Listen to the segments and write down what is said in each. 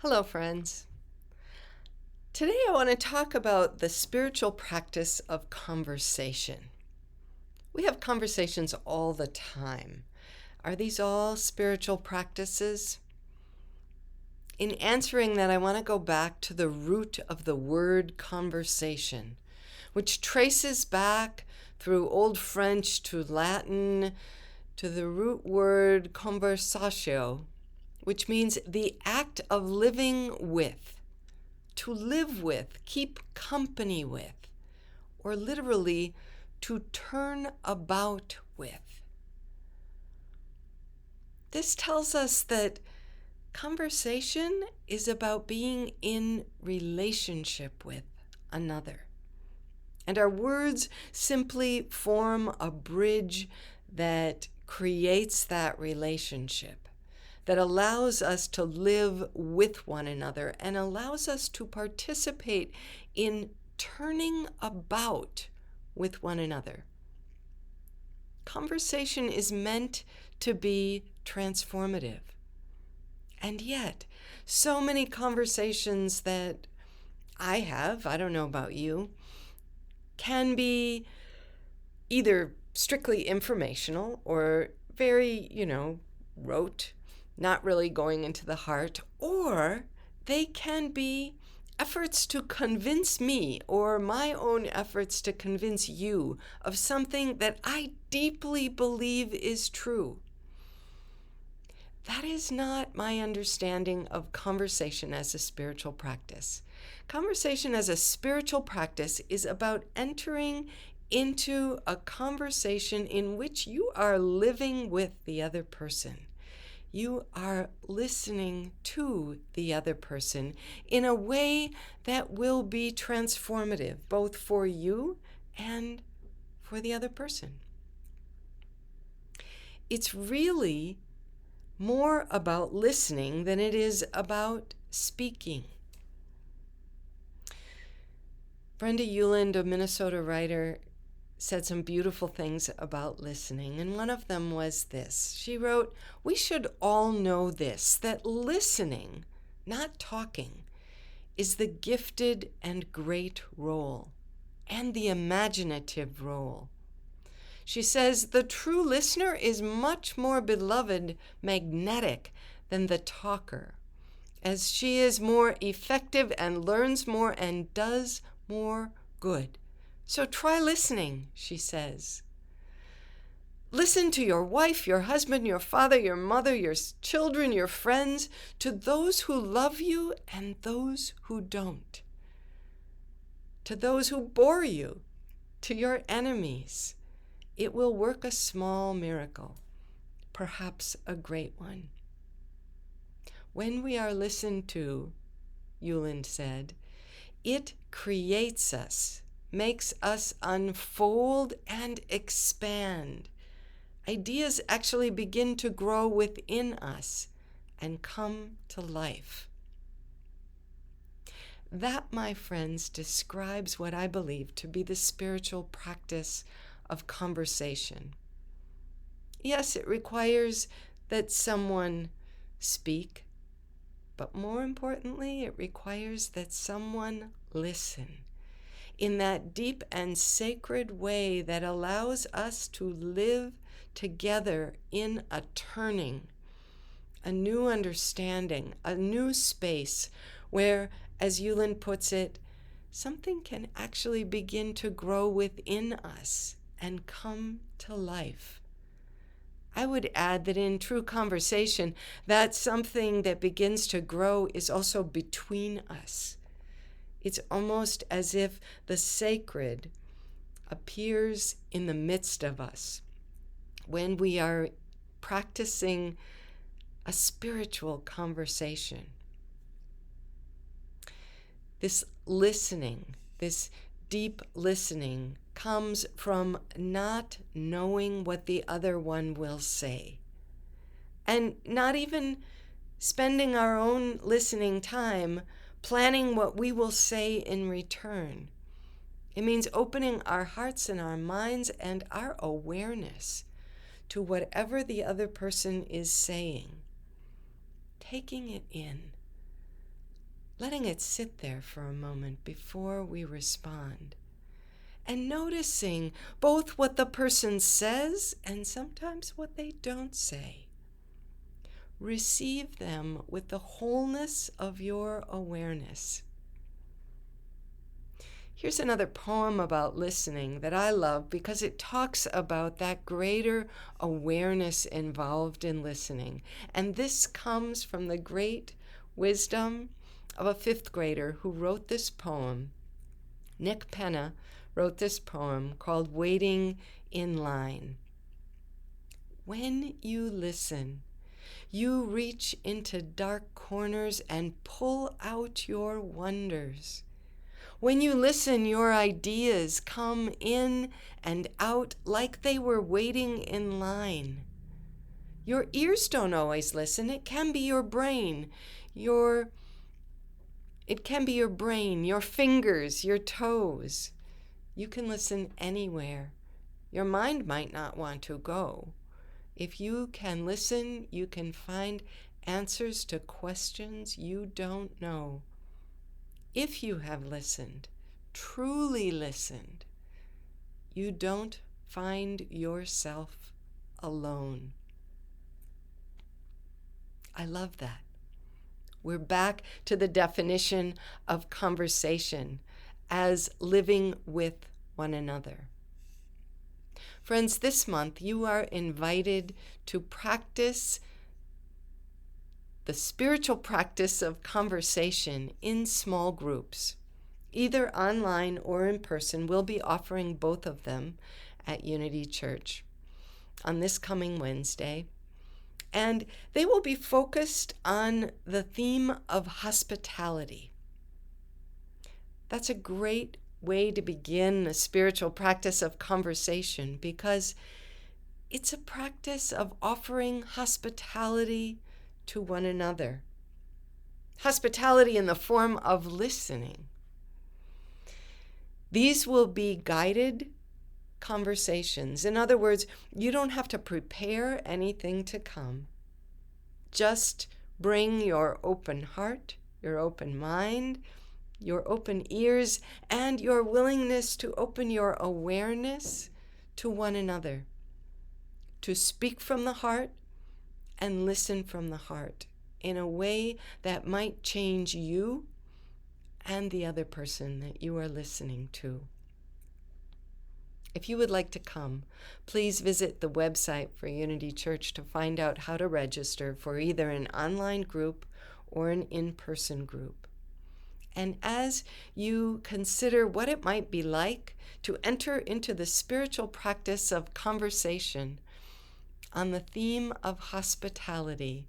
Hello, friends. Today I want to talk about the spiritual practice of conversation. We have conversations all the time. Are these all spiritual practices? In answering that, I want to go back to the root of the word conversation, which traces back through Old French to Latin to the root word conversatio, which means the act of living with. To live with, keep company with, or literally, to turn about with. This tells us that conversation is about being in relationship with another. And our words simply form a bridge that creates that relationship, that allows us to live with one another and allows us to participate in turning about with one another. Conversation is meant to be transformative. And yet, so many conversations that I have, I don't know about you, can be either strictly informational or very, rote, not really going into the heart, or they can be efforts to convince me or my own efforts to convince you of something that I deeply believe is true. That is not my understanding of conversation as a spiritual practice. Conversation as a spiritual practice is about entering into a conversation in which you are living with the other person. You are listening to the other person in a way that will be transformative, both for you and for the other person. It's really more about listening than it is about speaking. Brenda Euland, a Minnesota writer, said some beautiful things about listening, and one of them was this. She wrote, "We should all know this, that listening, not talking, is the gifted and great role, and the imaginative role." She says, "The true listener is much more beloved, magnetic than the talker, as she is more effective and learns more and does more good. So try listening," she says. Listen to your wife, your husband, your father, your mother, your children, your friends, to those who love you and those who don't, to those who bore you, to your enemies. It will work a small miracle, perhaps a great one. When we are listened to, Euland said, it creates us, makes us unfold and expand. Ideas actually begin to grow within us and come to life. That, my friends, describes what I believe to be the spiritual practice of conversation. Yes, it requires that someone speak, but more importantly, it requires that someone listen in that deep and sacred way that allows us to live together in a turning, a new understanding, a new space where, as Euland puts it, something can actually begin to grow within us and come to life. I would add that in true conversation, that something that begins to grow is also between us. It's almost as if the sacred appears in the midst of us when we are practicing a spiritual conversation. This listening, this deep listening, comes from not knowing what the other one will say, and not even spending our own listening time planning what we will say in return. It means opening our hearts and our minds and our awareness to whatever the other person is saying, taking it in, letting it sit there for a moment before we respond, and noticing both what the person says and sometimes what they don't say. Receive them with the wholeness of your awareness. Here's another poem about listening that I love because it talks about that greater awareness involved in listening. And this comes from the great wisdom of a fifth grader who wrote this poem. Nick Penna wrote this poem called Waiting in Line. When you listen, you reach into dark corners and pull out your wonders. When you listen, your ideas come in and out like they were waiting in line. Your ears don't always listen. It can be your brain, your fingers, your toes. You can listen anywhere. Your mind might not want to go. If you can listen, you can find answers to questions you don't know. If you have listened, truly listened, you don't find yourself alone. I love that. We're back to the definition of conversation as living with one another. Friends, this month you are invited to practice the spiritual practice of conversation in small groups, either online or in person. We'll be offering both of them at Unity Church on this coming Wednesday. And they will be focused on the theme of hospitality. That's a great way to begin a spiritual practice of conversation because it's a practice of offering hospitality to one another. Hospitality in the form of listening. These will be guided conversations. In other words, you don't have to prepare anything to come. Just bring your open heart, your open mind, your open ears, and your willingness to open your awareness to one another, to speak from the heart and listen from the heart in a way that might change you and the other person that you are listening to. If you would like to come, please visit the website for Unity Church to find out how to register for either an online group or an in-person group. And as you consider what it might be like to enter into the spiritual practice of conversation on the theme of hospitality,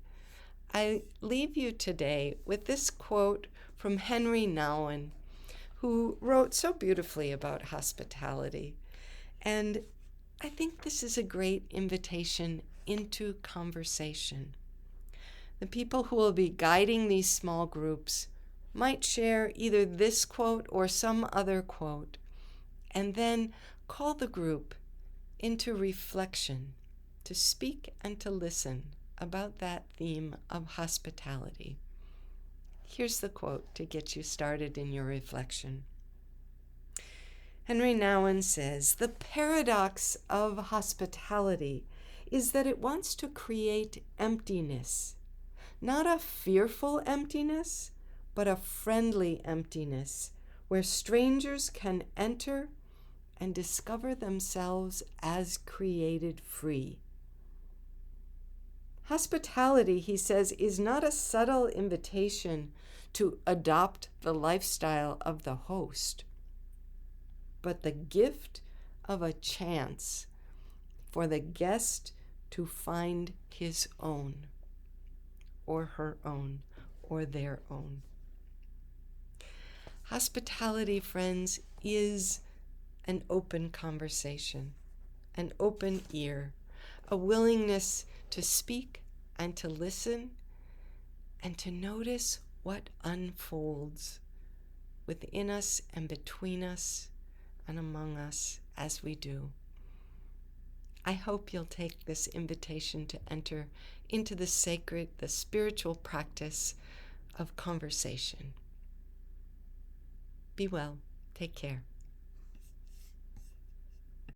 I leave you today with this quote from Henry Nouwen, who wrote so beautifully about hospitality. And I think this is a great invitation into conversation. The people who will be guiding these small groups might share either this quote or some other quote, and then call the group into reflection to speak and to listen about that theme of hospitality. Here's the quote to get you started in your reflection. Henry Nouwen says, "The paradox of hospitality is that it wants to create emptiness, not a fearful emptiness, but a friendly emptiness where strangers can enter and discover themselves as created free. Hospitality," he says, "is not a subtle invitation to adopt the lifestyle of the host, but the gift of a chance for the guest to find his own, or her own, or their own." Hospitality, friends, is an open conversation, an open ear, a willingness to speak and to listen and to notice what unfolds within us and between us and among us as we do. I hope you'll take this invitation to enter into the sacred, the spiritual practice of conversation. Be well. Take care.